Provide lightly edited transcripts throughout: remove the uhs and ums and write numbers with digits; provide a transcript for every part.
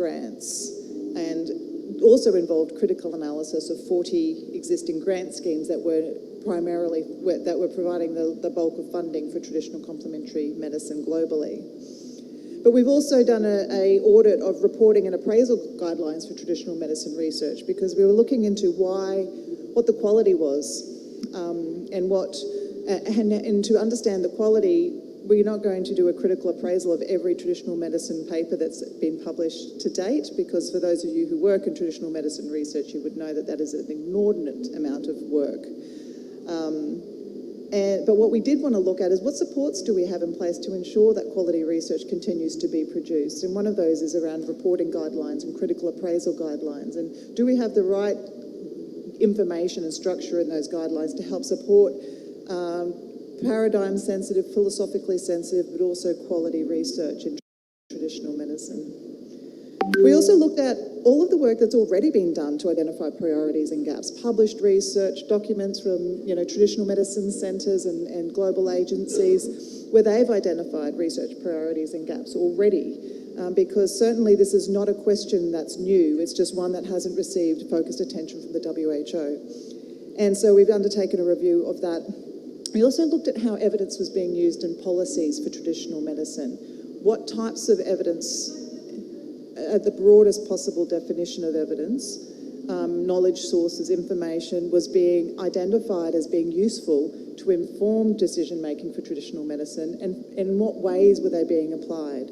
grants, and also involved critical analysis of 40 existing grant schemes that were providing the bulk of funding for traditional complementary medicine globally. But we've also done a audit of reporting and appraisal guidelines for traditional medicine research, because we were looking into what the quality was, and to understand the quality, we're not going to do a critical appraisal of every traditional medicine paper that's been published to date, because for those of you who work in traditional medicine research, you would know that that is an inordinate amount of work. But what we did want to look at is what supports do we have in place to ensure that quality research continues to be produced. And one of those is around reporting guidelines and critical appraisal guidelines. And do we have the right information and structure in those guidelines to help support paradigm sensitive, philosophically sensitive, but also quality research in traditional medicine. We also looked at all of the work that's already been done to identify priorities and gaps, published research, documents from traditional medicine centres and global agencies where they've identified research priorities and gaps already, because certainly this is not a question that's new, it's just one that hasn't received focused attention from the WHO. And so we've undertaken a review of that. We also looked at how evidence was being used in policies for traditional medicine. What types of evidence, at the broadest possible definition of evidence, knowledge sources, information, was being identified as being useful to inform decision-making for traditional medicine, and in what ways were they being applied.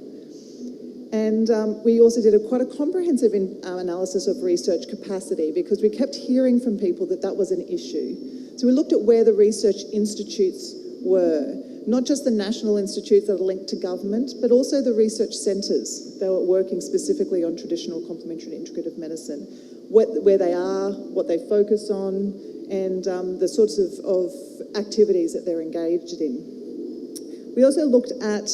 And we also did quite a comprehensive analysis of research capacity, because we kept hearing from people that that was an issue. So we looked at where the research institutes were, not just the national institutes that are linked to government, but also the research centres that were working specifically on traditional complementary and integrative medicine, where they are, what they focus on, and the sorts of activities that they're engaged in. We also looked at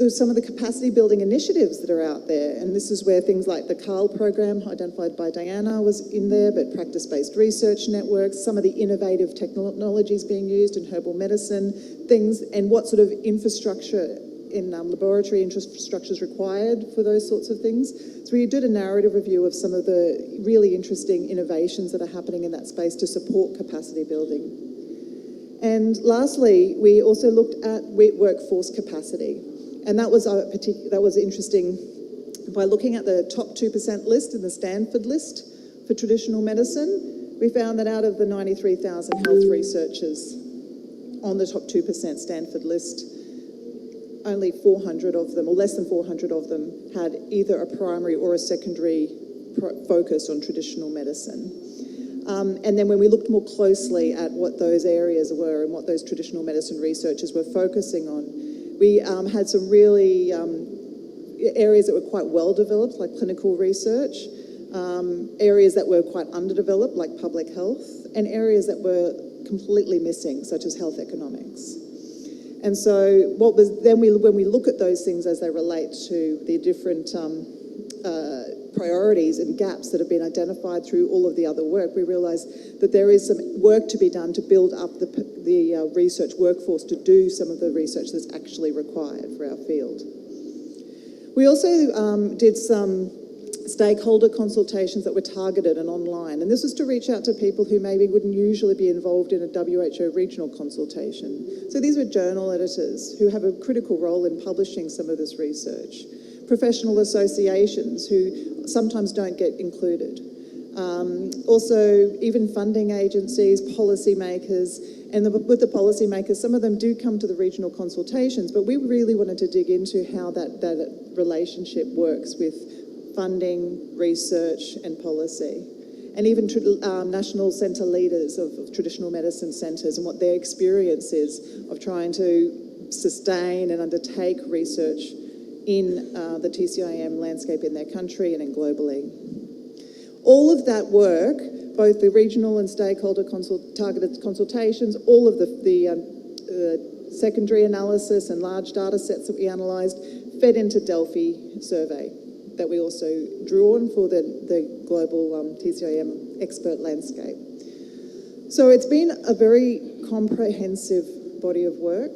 some of the capacity building initiatives that are out there, and this is where things like the CARL program, identified by Diana, was in there, but practice-based research networks, some of the innovative technologies being used in herbal medicine, things, and what sort of infrastructure in laboratory infrastructure is required for those sorts of things. So we did a narrative review of some of the really interesting innovations that are happening in that space to support capacity building. And lastly, we also looked at workforce capacity. And that was interesting. By looking at the top 2% list in the Stanford list for traditional medicine, we found that out of the 93,000 health researchers on the top 2% Stanford list, only 400 of them, or less than 400 of them, had either a primary or a secondary focus on traditional medicine. And then when we looked more closely at what those areas were and what those traditional medicine researchers were focusing on, we had some really areas that were quite well developed, like clinical research, areas that were quite underdeveloped, like public health, and areas that were completely missing, such as health economics. And so when we look at those things as they relate to the different priorities and gaps that have been identified through all of the other work, we realise that there is some work to be done to build up the research workforce to do some of the research that's actually required for our field. We also did some stakeholder consultations that were targeted and online, and this was to reach out to people who maybe wouldn't usually be involved in a WHO regional consultation. So these were journal editors who have a critical role in publishing some of this research, professional associations who sometimes don't get included, also even funding agencies, policymakers, and with the policymakers, some of them do come to the regional consultations, but we really wanted to dig into how that relationship works with funding, research and policy, and even national centre leaders of traditional medicine centres and what their experience is of trying to sustain and undertake research in the TCIM landscape in their country and in globally. All of that work, both the regional and stakeholder targeted consultations, all of the secondary analysis and large data sets that we analysed, fed into Delphi survey that we also drew on for the global TCIM expert landscape. So it's been a very comprehensive body of work.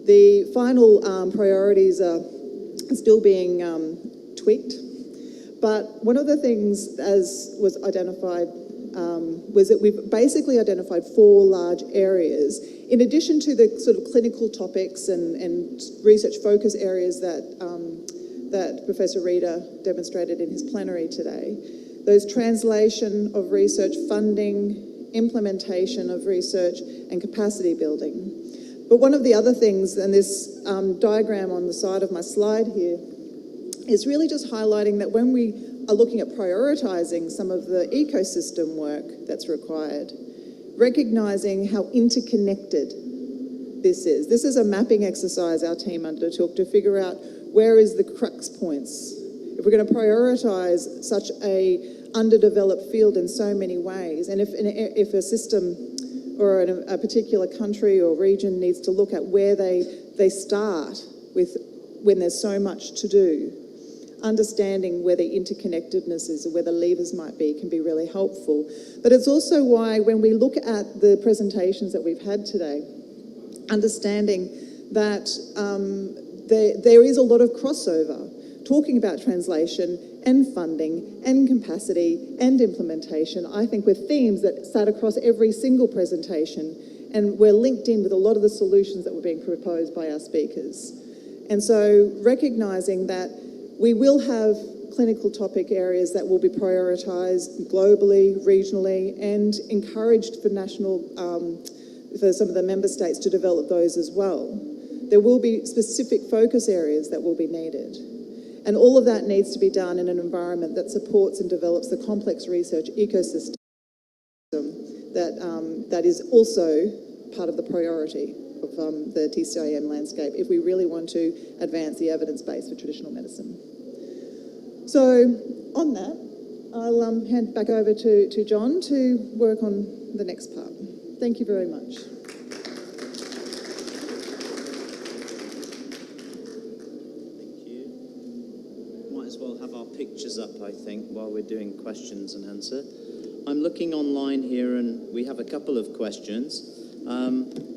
The final priorities are still being tweaked. But one of the things, as was identified, was that we've basically identified 4 large areas, in addition to the sort of clinical topics and research focus areas that Professor Reader demonstrated in his plenary today. Those translation of research, funding, implementation of research, and capacity building. But one of the other things, and this diagram on the side of my slide here, is really just highlighting that when we are looking at prioritising some of the ecosystem work that's required, recognising how interconnected this is. This is a mapping exercise our team undertook to figure out where is the crux points. If we're going to prioritise such a underdeveloped field in so many ways, and if a system or a particular country or region needs to look at where they start with when there's so much to do, understanding where the interconnectedness is or where the levers might be can be really helpful. But it's also why when we look at the presentations that we've had today, understanding that there is a lot of crossover, talking about translation and funding and capacity and implementation, I think were themes that sat across every single presentation, and we're linked in with a lot of the solutions that were being proposed by our speakers. And so recognising that we will have clinical topic areas that will be prioritised globally, regionally, and encouraged for for some of the member states to develop those as well. There will be specific focus areas that will be needed. And all of that needs to be done in an environment that supports and develops the complex research ecosystem that is also part of the priority of the TCIM landscape if we really want to advance the evidence base for traditional medicine. So on that, I'll hand back over to John to work on the next part. Thank you very much. Thank you. Might as well have our pictures up, I think, while we're doing questions and answer. I'm looking online here and we have a couple of questions.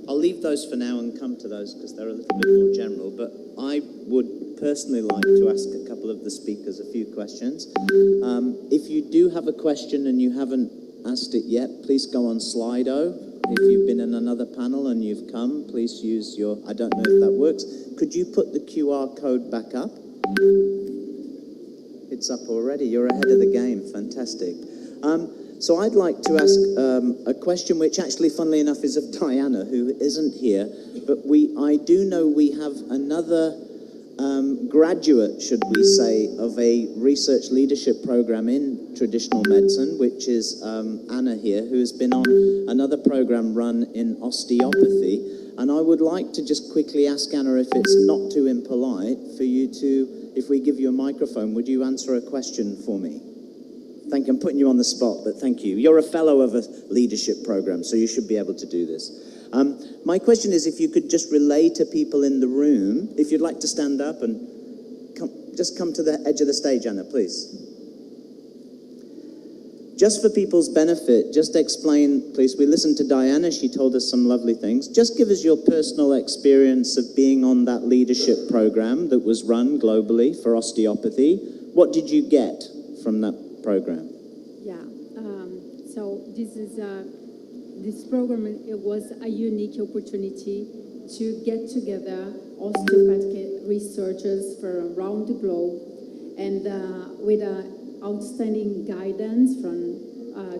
I'll leave those for now and come to those because they're a little bit more general, but I would personally like to ask a couple of the speakers a few questions. If you do have a question and you haven't asked it yet, please go on Slido. If you've been in another panel and you've come, please use your, I don't know if that works. Could you put the QR code back up? It's up already. You're ahead of the game. Fantastic. So I'd like to ask a question which actually, funnily enough, is of Diana, who isn't here. But I do know we have another graduate, should we say, of a research leadership program in traditional medicine, which is Anna here, who has been on another program run in osteopathy. And I would like to just quickly ask Anna, if it's not too impolite, for you to, if we give you a microphone, would you answer a question for me? Thank you. I'm putting you on the spot, but thank you. You're a fellow of a leadership program, so you should be able to do this. My question is if you could just relay to people in the room, if you'd like to stand up and just come to the edge of the stage, Anna, please. Just for people's benefit, just explain, please. We listened to Diana. She told us some lovely things. Just give us your personal experience of being on that leadership program that was run globally for osteopathy. What did you get from that program? Yeah, so this program, it was a unique opportunity to get together osteopathic researchers from around the globe, and with outstanding guidance from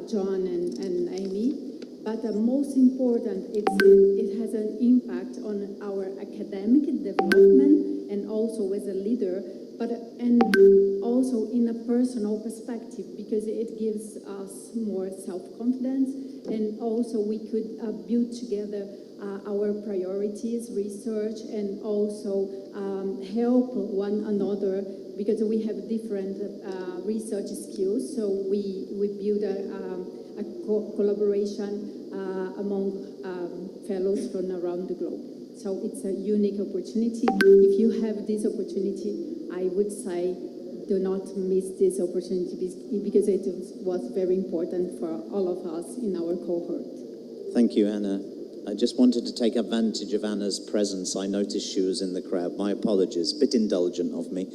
John and Amy. But the most important, it has an impact on our academic development and also as a leader, and also in a personal perspective, because it gives us more self-confidence, and also we could build together our priorities, research, and also help one another, because we have different research skills. So we build a collaboration among fellows from around the globe. So it's a unique opportunity. If you have this opportunity, I would say do not miss this opportunity, because it was very important for all of us in our cohort. Thank you, Anna. I just wanted to take advantage of Anna's presence. I noticed she was in the crowd. My apologies, bit indulgent of me.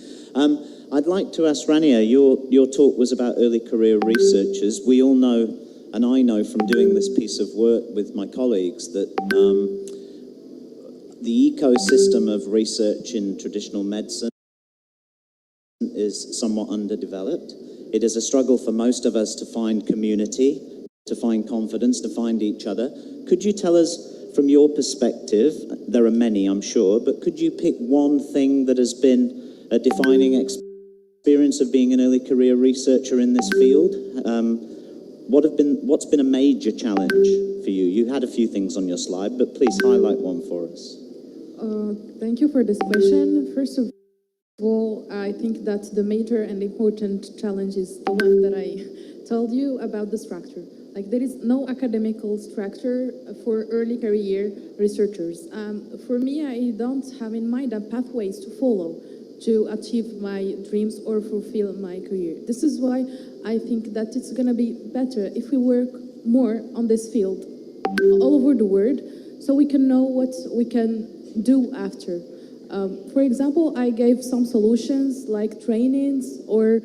I'd like to ask Rania, your talk was about early career researchers. We all know, and I know from doing this piece of work with my colleagues, that the ecosystem of research in traditional medicine is somewhat underdeveloped. It is a struggle for most of us to find community, to find confidence, to find each other. Could you tell us, from your perspective, there are many, I'm sure, but could you pick one thing that has been a defining experience of being an early career researcher in this field? What's been a major challenge for you? You had a few things on your slide, but please highlight one for us. Thank you for this question. First of all, I think that the major and important challenge is the one that I told you about the structure. Like, there is no academical structure for early career researchers. For me, I don't have in mind pathways to follow to achieve my dreams or fulfill my career. This is why I think that it's going to be better if we work more on this field all over the world, so we can know what we can do after. For example, I gave some solutions like trainings or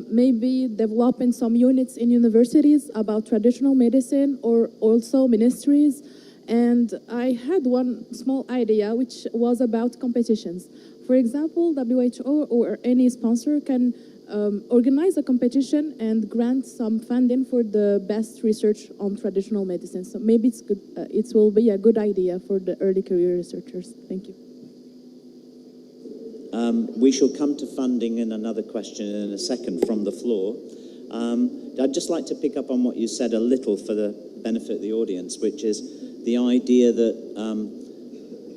maybe developing some units in universities about traditional medicine or also ministries. And I had one small idea which was about competitions. For example, WHO or any sponsor can organize a competition and grant some funding for the best research on traditional medicine. So maybe it's good. It will be a good idea for the early career researchers. Thank you. We shall come to funding in another question in a second from the floor. I'd just like to pick up on what you said a little for the benefit of the audience, which is the idea that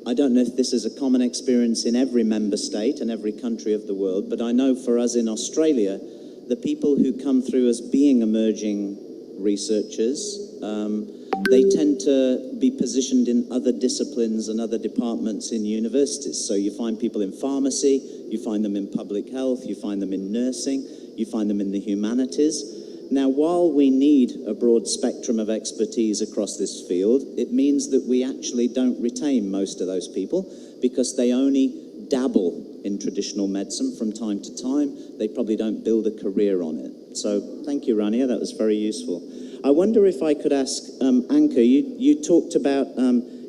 I don't know if this is a common experience in every member state and every country of the world, but I know for us in Australia, the people who come through as being emerging researchers, they tend to be positioned in other disciplines and other departments in universities. So you find people in pharmacy, you find them in public health, you find them in nursing, you find them in the humanities. Now, while we need a broad spectrum of expertise across this field, it means that we actually don't retain most of those people because they only dabble in traditional medicine from time to time. They probably don't build a career on it. So thank you, Rania, that was very useful. I wonder if I could ask Anke, you talked about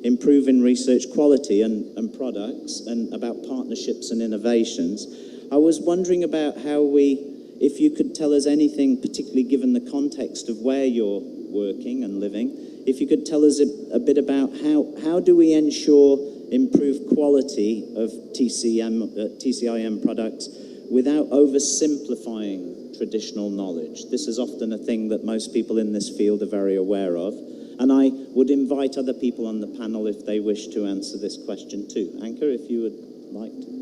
improving research quality and products and about partnerships and innovations. I was wondering about if you could tell us anything, particularly given the context of where you're working and living, if you could tell us a bit about how do we ensure improved quality of TCIM products without oversimplifying traditional knowledge. This is often a thing that most people in this field are very aware of. And I would invite other people on the panel if they wish to answer this question too. Anke, if you would like to.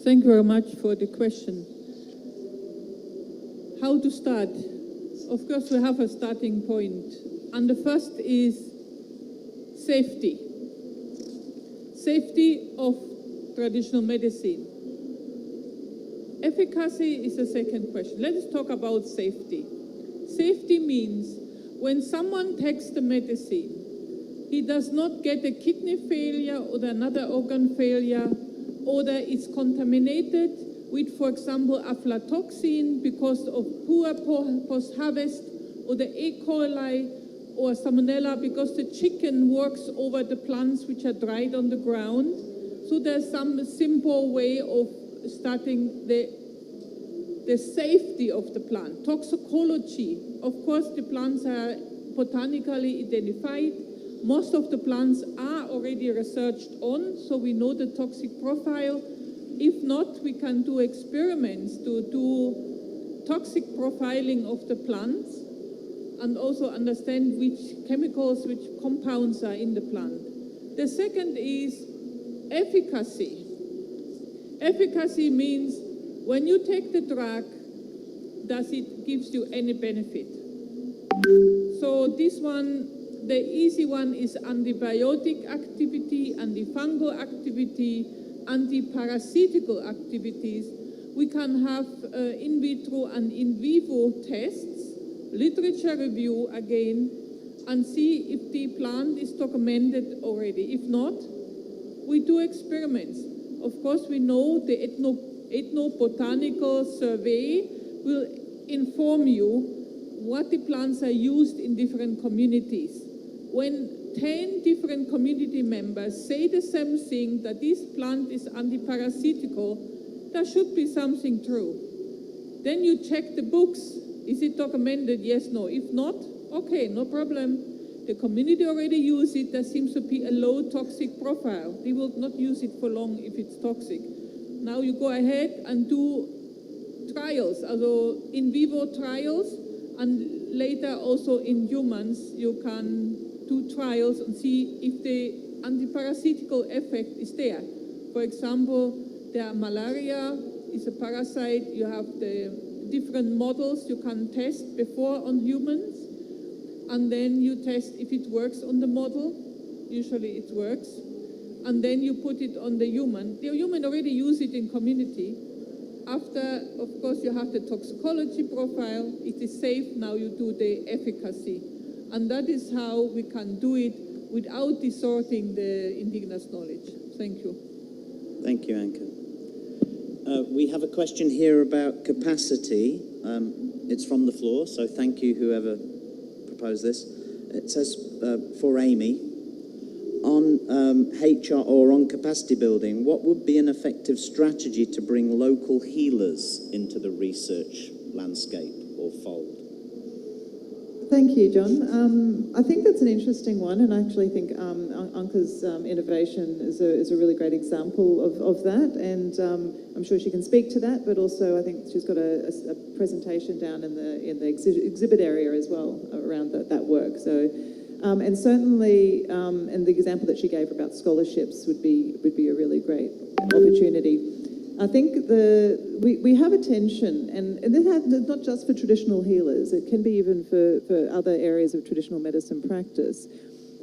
Thank you very much for the question. How to start? Of course, we have a starting point. And the first is safety. Safety of traditional medicine. Efficacy is the second question. Let us talk about safety. Safety means when someone takes the medicine, he does not get a kidney failure or another organ failure, or that it's contaminated with, for example, aflatoxin because of poor post-harvest, or the E. coli or salmonella because the chicken works over the plants which are dried on the ground. So there's some simple way of starting the safety of the plant. Toxicology. Of course, the plants are botanically identified. Most of the plants are already researched on, so we know the toxic profile. If not, we can do experiments to do toxic profiling of the plants and also understand which chemicals, which compounds are in the plant. The second is efficacy. Efficacy means when you take the drug, does it gives you any benefit? So this one, the easy one is antibiotic activity, antifungal activity, antiparasitical activities. We can have in vitro and in vivo tests literature review again and see if the plant is documented already. If not, we do experiments. Of course, we know the ethnobotanical survey will inform you what the plants are used in different communities. When 10 different community members say the same thing, that this plant is antiparasitical, there should be something true. Then you check the books. Is it documented? Yes, no. If not, okay, no problem. The community already use it. There seems to be a low toxic profile. They will not use it for long if it's toxic. Now you go ahead and do trials, also in vivo trials, and later also in humans you can do trials and see if the antiparasitical effect is there. For example, the malaria is a parasite. You have the different models you can test before on humans, and then you test if it works on the model. Usually it works. And then you put it on the human. The human already use it in community. After, of course, you have the toxicology profile. It is safe. Now you do the efficacy. And that is how we can do it without distorting the indigenous knowledge. Thank you. Thank you, Anke. We have a question here about capacity. It's from the floor, so thank you, whoever proposed this. It says, for Amy, on HR or on capacity building, what would be an effective strategy to bring local healers into the research landscape or fold? Thank you, John. I think that's an interesting one, and I actually think Anke's innovation is a really great example of that, and I'm sure she can speak to that, but also I think she's got a presentation down in the exhibit area as well around that work. So, and certainly, and the example that she gave about scholarships would be a really great opportunity. I think we have a tension, and this is not just for traditional healers, it can be even for other areas of traditional medicine practice,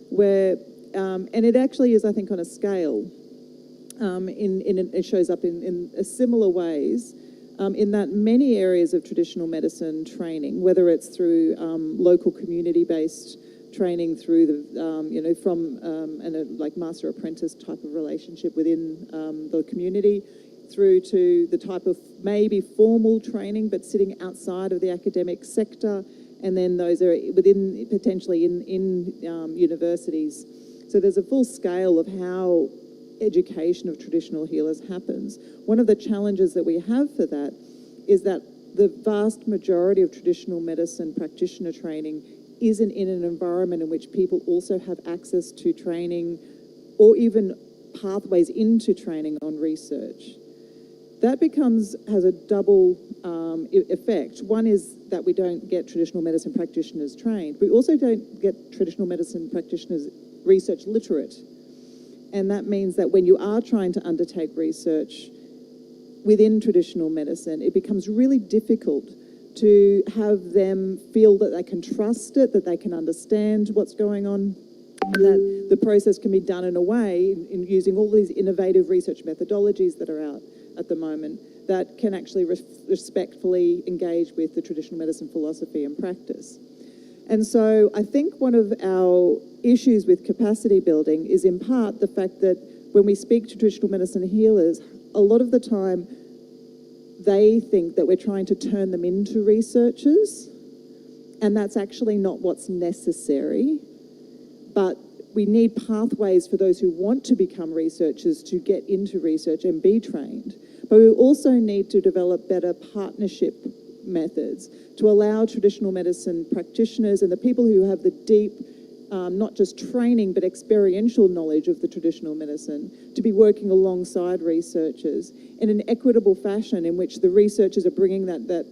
where, and it actually is, I think, on a scale, it shows up in similar ways, in that many areas of traditional medicine training, whether it's through local community-based training, through the, from like master apprentice type of relationship within the community, through to the type of maybe formal training but sitting outside of the academic sector, and then those are within potentially in universities. So there's a full scale of how education of traditional healers happens. One of the challenges that we have for that is that the vast majority of traditional medicine practitioner training isn't in an environment in which people also have access to training or even pathways into training on research. That has a double effect. One is that we don't get traditional medicine practitioners trained. We also don't get traditional medicine practitioners research literate. And that means that when you are trying to undertake research within traditional medicine, it becomes really difficult to have them feel that they can trust it, that they can understand what's going on, and that the process can be done in a way, in using all these innovative research methodologies that are out at the moment, that can actually respectfully engage with the traditional medicine philosophy and practice. And so I think one of our issues with capacity building is in part the fact that when we speak to traditional medicine healers, a lot of the time they think that we're trying to turn them into researchers, and that's actually not what's necessary. But we need pathways for those who want to become researchers to get into research and be trained. But we also need to develop better partnership methods to allow traditional medicine practitioners and the people who have the deep, not just training, but experiential knowledge of the traditional medicine to be working alongside researchers in an equitable fashion in which the researchers are bringing that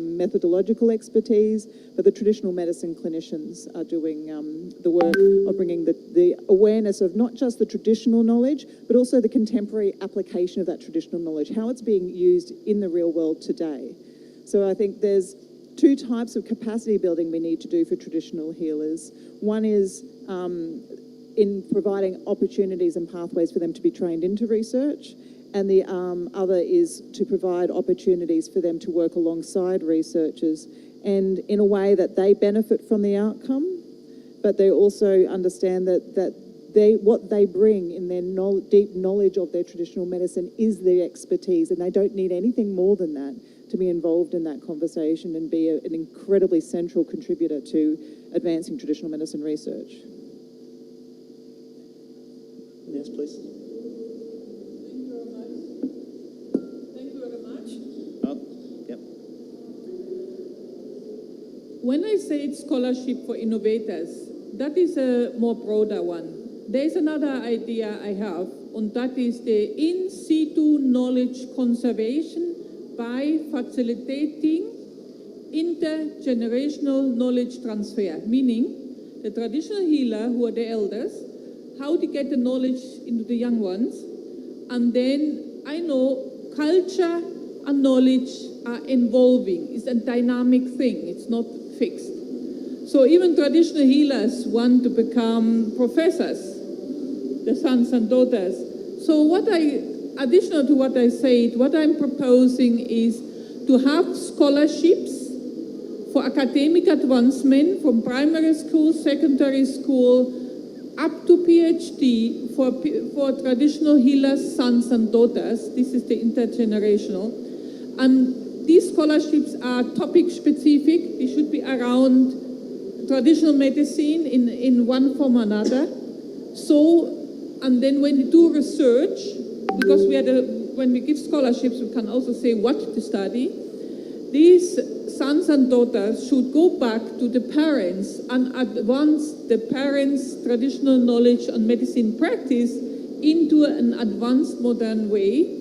methodological expertise, but the traditional medicine clinicians are doing the work of bringing the awareness of not just the traditional knowledge, but also the contemporary application of that traditional knowledge, how it's being used in the real world today. So I think there's two types of capacity building we need to do for traditional healers. One is in providing opportunities and pathways for them to be trained into research, and the other is to provide opportunities for them to work alongside researchers and in a way that they benefit from the outcome, but they also understand that what they bring in their deep knowledge of their traditional medicine is their expertise, and they don't need anything more than that to be involved in that conversation and be an incredibly central contributor to advancing traditional medicine research. Yes, please. Thank you very much. Oh, yep. When I say scholarship for innovators, that is a more broader one. There's another idea I have, and that is the in situ knowledge conservation by facilitating intergenerational knowledge transfer, meaning the traditional healer, who are the elders, how to get the knowledge into the young ones, and then I know culture and knowledge are evolving. It's a dynamic thing, it's not fixed. So even traditional healers want to become professors, the sons and daughters. So additional to what I said, what I'm proposing is to have scholarships for academic advancement from primary school, secondary school, up to PhD for traditional healers, sons and daughters. This is the intergenerational. And these scholarships are topic specific. They should be around traditional medicine in one form or another. So, and then when you do research, because when we give scholarships, we can also say what to study. These sons and daughters should go back to the parents and advance the parents' traditional knowledge and medicine practice into an advanced modern way.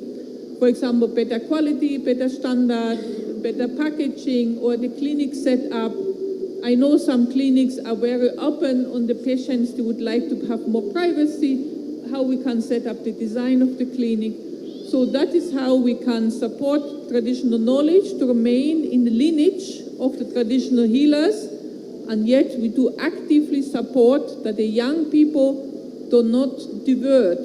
For example, better quality, better standard, better packaging, or the clinic setup. I know some clinics are very open on the patients. They would like to have more privacy, how we can set up the design of the clinic. So that is how we can support traditional knowledge to remain in the lineage of the traditional healers, and yet we do actively support that the young people do not divert.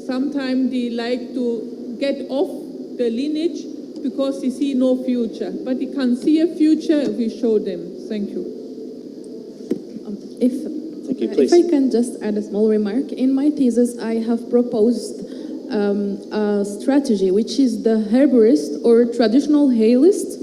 Sometimes they like to get off the lineage because they see no future, but they can see a future if we show them. Thank you. Thank you, If please. I can just add a small remark. In my thesis, I have proposed a strategy, which is the herborist or traditional healist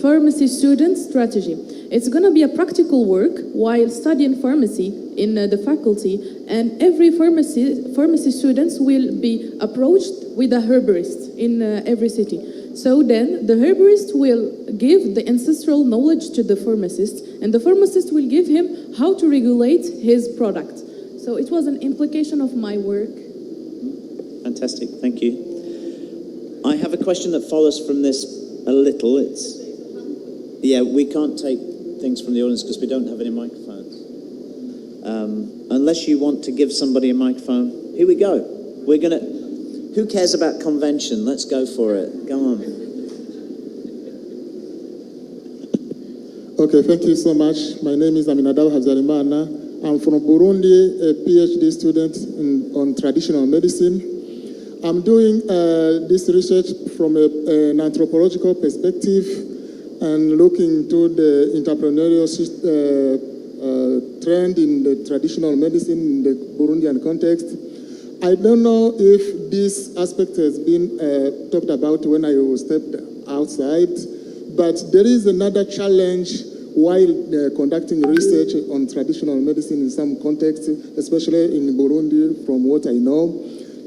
pharmacy student strategy. It's going to be a practical work while studying pharmacy in the faculty, and every pharmacy students will be approached with a herborist in every city. So then the herborist will give the ancestral knowledge to the pharmacist, and the pharmacist will give him how to regulate his product. So it was an implication of my work. Fantastic, thank you. I have a question that follows from this a little. We can't take things from the audience because we don't have any microphones. Unless you want to give somebody a microphone. Here we go. Who cares about convention? Let's go for it. Go on. Okay, thank you so much. My name is Aminadab Habyarimana. I'm from Burundi, a PhD student on traditional medicine. I'm doing this research from an anthropological perspective and looking into the entrepreneurial trend in the traditional medicine in the Burundian context. I don't know if this aspect has been talked about when I stepped outside, but there is another challenge while conducting research on traditional medicine in some contexts, especially in Burundi, from what I know.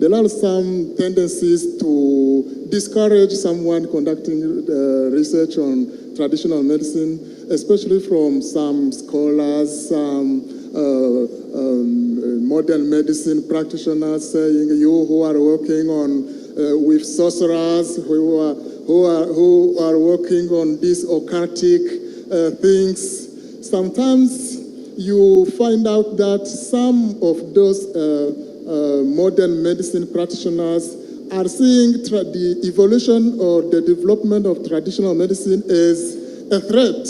There are some tendencies to discourage someone conducting research on traditional medicine, especially from some scholars, some modern medicine practitioners saying, you who are working on with sorcerers, who are working on these occultic things. Sometimes you find out that some of those modern medicine practitioners are seeing the evolution or the development of traditional medicine as a threat,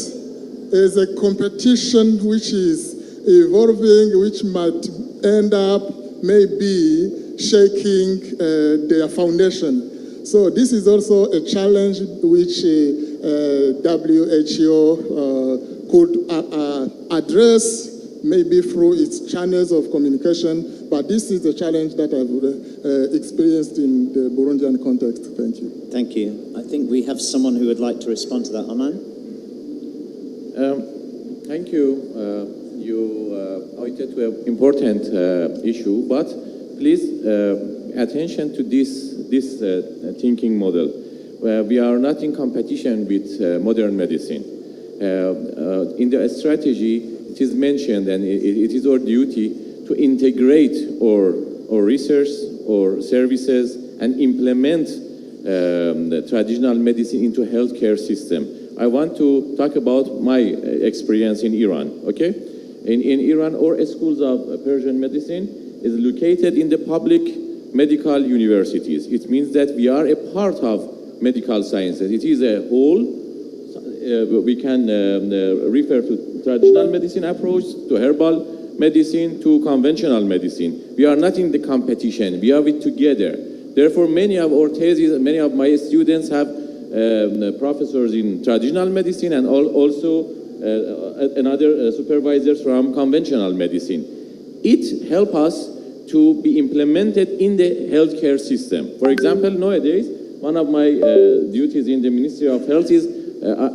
as a competition which is evolving, which might end up maybe shaking their foundation. So this is also a challenge which WHO could address maybe through its channels of communication, but this is a challenge that I've experienced in the Burundian context. Thank you. Thank you. I think we have someone who would like to respond to that. Arman? Thank you. You pointed to an important issue, but please attention to this thinking model. We are not in competition with modern medicine. In the strategy, it is mentioned, and it is our duty to integrate our research or services and implement the traditional medicine into healthcare system. I want to talk about my experience in Iran, okay? In Iran, our schools of Persian medicine is located in the public medical universities. It means that we are a part of medical sciences. It is a whole. We can refer to traditional medicine approach, to herbal medicine, to conventional medicine. We are not in the competition. We are together. Therefore, many of our theses, many of my students have professors in traditional medicine and also another supervisors from conventional medicine. It helps us to be implemented in the healthcare system. For example, nowadays, one of my duties in the Ministry of Health is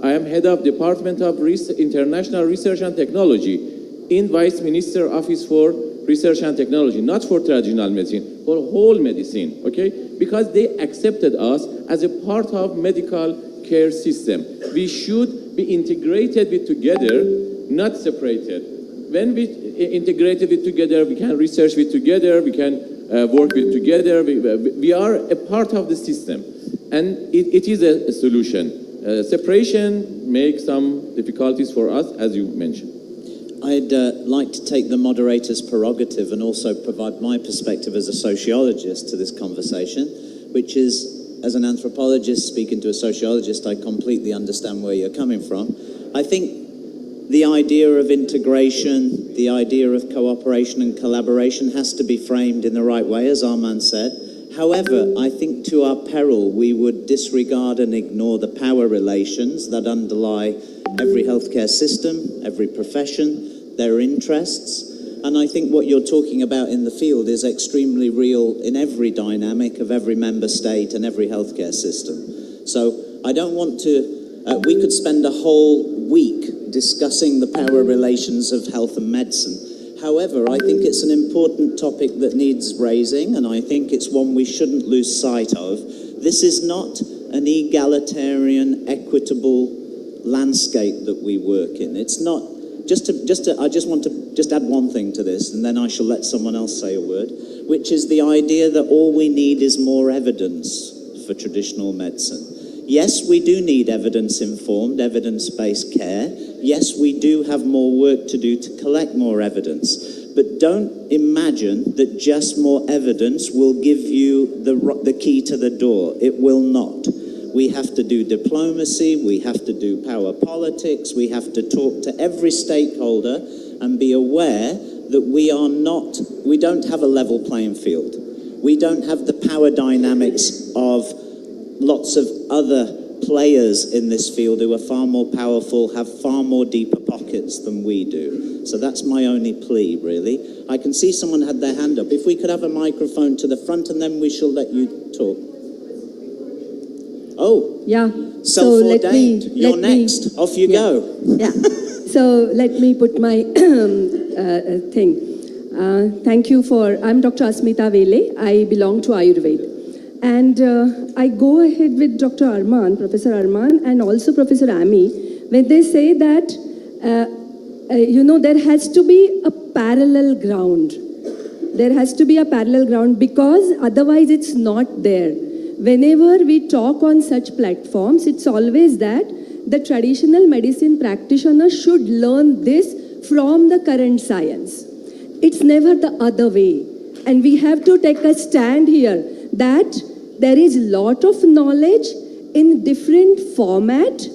I am head of Department of International Research and Technology in Vice Minister Office for Research and Technology, not for traditional medicine, for whole medicine, okay? Because they accepted us as a part of medical care system. We should be integrated with together, not separated. When we integrated with together, we can research with together, we can work with together. We are a part of the system, and it is a solution. Separation makes some difficulties for us, as you mentioned. I'd like to take the moderator's prerogative and also provide my perspective as a sociologist to this conversation, which is, as an anthropologist speaking to a sociologist, I completely understand where you're coming from. I think the idea of integration, the idea of cooperation and collaboration has to be framed in the right way, as Arman said. However, I think to our peril, we would disregard and ignore the power relations that underlie every healthcare system, every profession, their interests. And I think what you're talking about in the field is extremely real in every dynamic of every member state and every healthcare system. So I don't want to, we could spend a whole week discussing the power relations of health and medicine. However, I think it's an important topic that needs raising, and I think it's one we shouldn't lose sight of. This is not an egalitarian, equitable landscape that we work in. It's not, I just want to add one thing to this, and then I shall let someone else say a word, which is the idea that all we need is more evidence for traditional medicine. Yes, we do need evidence-informed, evidence-based care. Yes, we do have more work to do to collect more evidence. But don't imagine that just more evidence will give you the key to the door. It will not. We have to do diplomacy, we have to do power politics, we have to talk to every stakeholder and be aware that we don't have a level playing field. We don't have the power dynamics of lots of other players in this field who are far more powerful, have far more deeper pockets than we do. So that's my only plea, really. I can see someone had their hand up. If we could have a microphone to the front, and then we shall let you talk. Oh, yeah. self-ordained. You're next. Off you go. Yeah. So let me put my thing. Thank you I'm Dr. Asmita Vele. I belong to Ayurveda. And I go ahead with Dr. Arman, Professor Arman, and also Professor Ami, when they say that, there has to be a parallel ground. There has to be a parallel ground because otherwise it's not there. Whenever we talk on such platforms, it's always that the traditional medicine practitioner should learn this from the current science. It's never the other way. And we have to take a stand here that there is a lot of knowledge in different format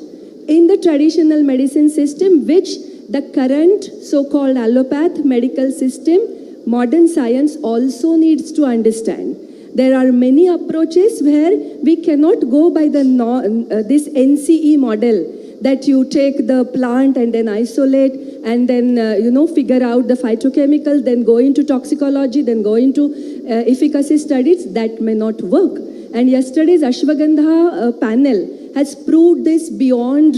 in the traditional medicine system, which the current so-called allopath medical system, modern science also needs to understand. There are many approaches where we cannot go by the this NCE model that you take the plant and then isolate and then figure out the phytochemical, then go into toxicology, then go into efficacy studies. That may not work. And yesterday's Ashwagandha panel has proved this beyond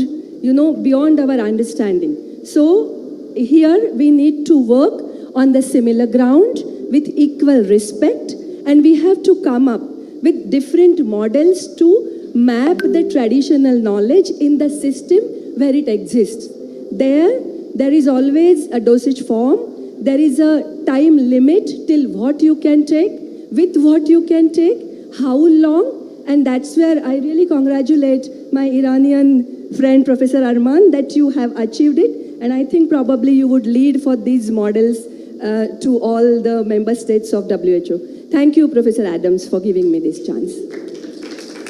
our understanding. So here we need to work on the similar ground with equal respect, and we have to come up with different models to map the traditional knowledge in the system where it exists. There is always a dosage form, there is a time limit till what you can take, with what you can take, how long, and that's where I really congratulate my Iranian friend Professor Arman that you have achieved it, and I think probably you would lead for these models to all the member states of WHO. Thank you, Professor Adams, for giving me this chance.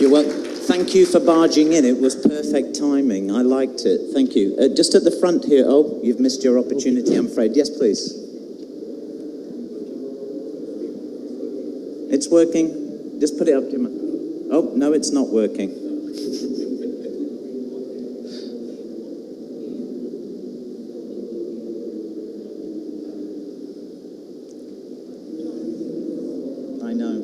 You're welcome. Thank you for barging in. It was perfect timing. I liked it. Thank you. Just at the front here. Oh, you've missed your opportunity, I'm afraid. Yes, please. It's working. Just put it up to your mouth. Oh, no, it's not working. I know.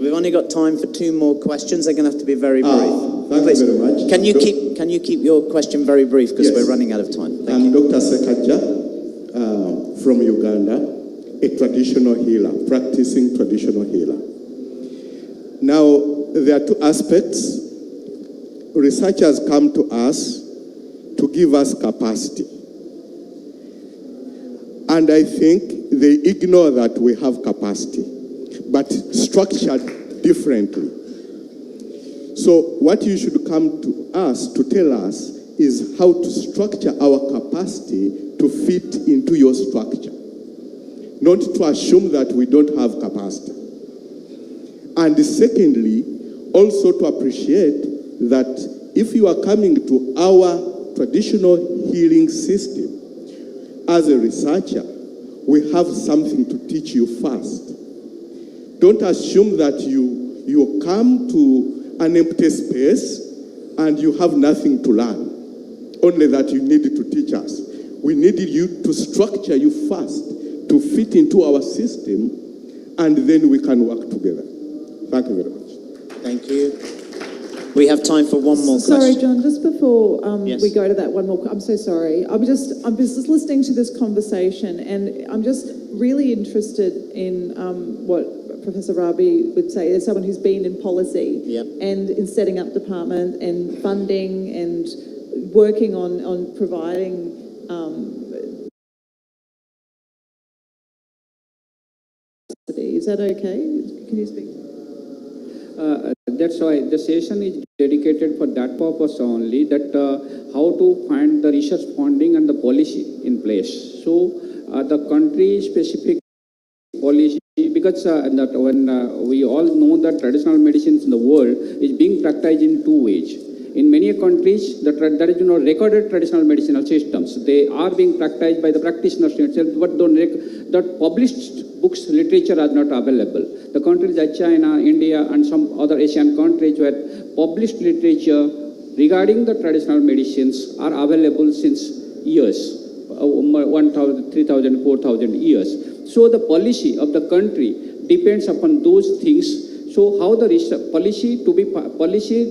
We've only got time for 2 more questions. They're going to have to be very brief. Thank you very much. Can you keep your question very brief because we're running out of time? I'm Dr. Sekaja from Uganda, a traditional healer, practicing traditional healer. Now, there are 2 aspects. Researchers come to us to give us capacity. And I think they ignore that we have capacity, but structured differently. So what you should come to us to tell us is how to structure our capacity to fit into your structure, not to assume that we don't have capacity. And secondly, also to appreciate that if you are coming to our traditional healing system as a researcher, we have something to teach you first. Don't assume that you come to an empty space and you have nothing to learn, only that you need to teach us. We needed you to structure you first, to fit into our system, and then we can work together. Thank you very much. Thank you. We have time for one more Sorry, question. John, just before Yes. we go to that one more, I'm so sorry. I'm just listening to this conversation, and I'm just really interested in what Professor Rabi would say as someone who's been in policy and in setting up department and funding and working on providing is that okay? Can you speak? That's why the session is dedicated for that purpose only, that how to find the research funding and the policy in place. So the country-specific policy, because that when we all know that traditional medicines in the world is being practiced in 2 ways. In many countries, there is recorded traditional medicinal systems. They are being practiced by the practitioners themselves, but the published books, literature are not available. The countries like China, India, and some other Asian countries where published literature regarding the traditional medicines are available since years, 1,000, 3,000, 4,000 years. So the policy of the country depends upon those things. So how the research policy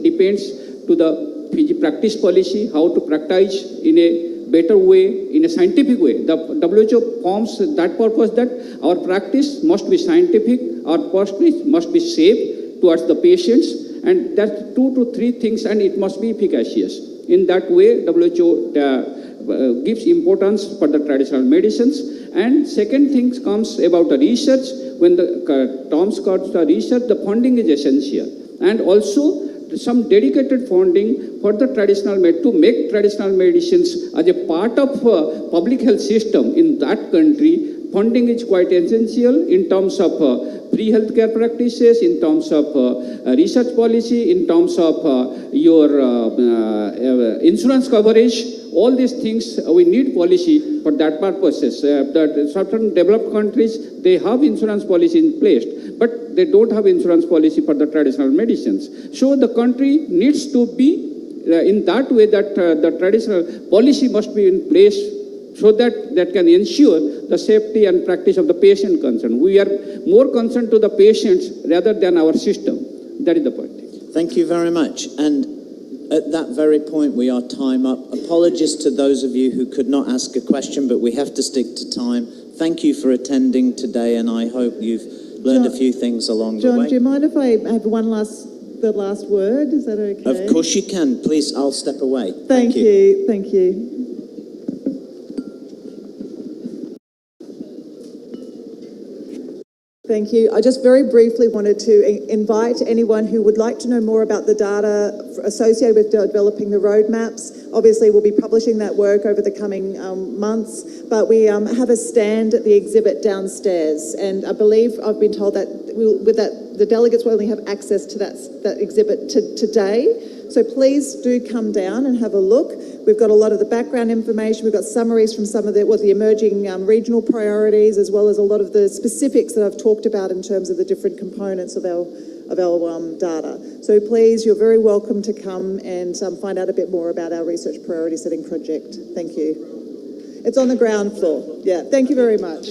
depends to the practice policy, how to practice in a better way, in a scientific way. The WHO forms that purpose that our practice must be scientific, our practice must be safe towards the patients, and that's 2 to 3 things, and it must be efficacious. In that way, WHO gives importance for the traditional medicines. And second thing comes about the research. When the terms comes to research, the funding is essential. And also, some dedicated funding for the traditional to make traditional medicines as a part of public health system in that country funding is quite essential in terms of pre-healthcare practices, in terms of research policy, in terms of your insurance coverage. All these things, we need policy for that purposes. That certain developed countries, they have insurance policy in place, but they don't have insurance policy for the traditional medicines. So the country needs to be in that way that the traditional policy must be in place so that can ensure the safety and practice of the patient concerned. We are more concerned to the patients rather than our system. That is the point. Thank you very much. And at that very point, we are time up. Apologies to those of you who could not ask a question, but we have to stick to time. Thank you for attending today, and I hope you've learned a few things along the way. John, do you mind if I have the last word? Is that okay? Of course you can. Please, I'll step away. Thank you. Thank you. Thank you. I just very briefly wanted to invite anyone who would like to know more about the data associated with developing the roadmaps. Obviously, we'll be publishing that work over the coming months, but we have a stand at the exhibit downstairs, and I believe I've been told that the delegates will only have access to that exhibit today. So please do come down and have a look. We've got a lot of the background information. We've got summaries from some of the emerging regional priorities, as well as a lot of the specifics that I've talked about in terms of the different components of our data. So please, you're very welcome to come and find out a bit more about our research priority setting project. Thank you. It's on the ground floor. Yeah, thank you very much.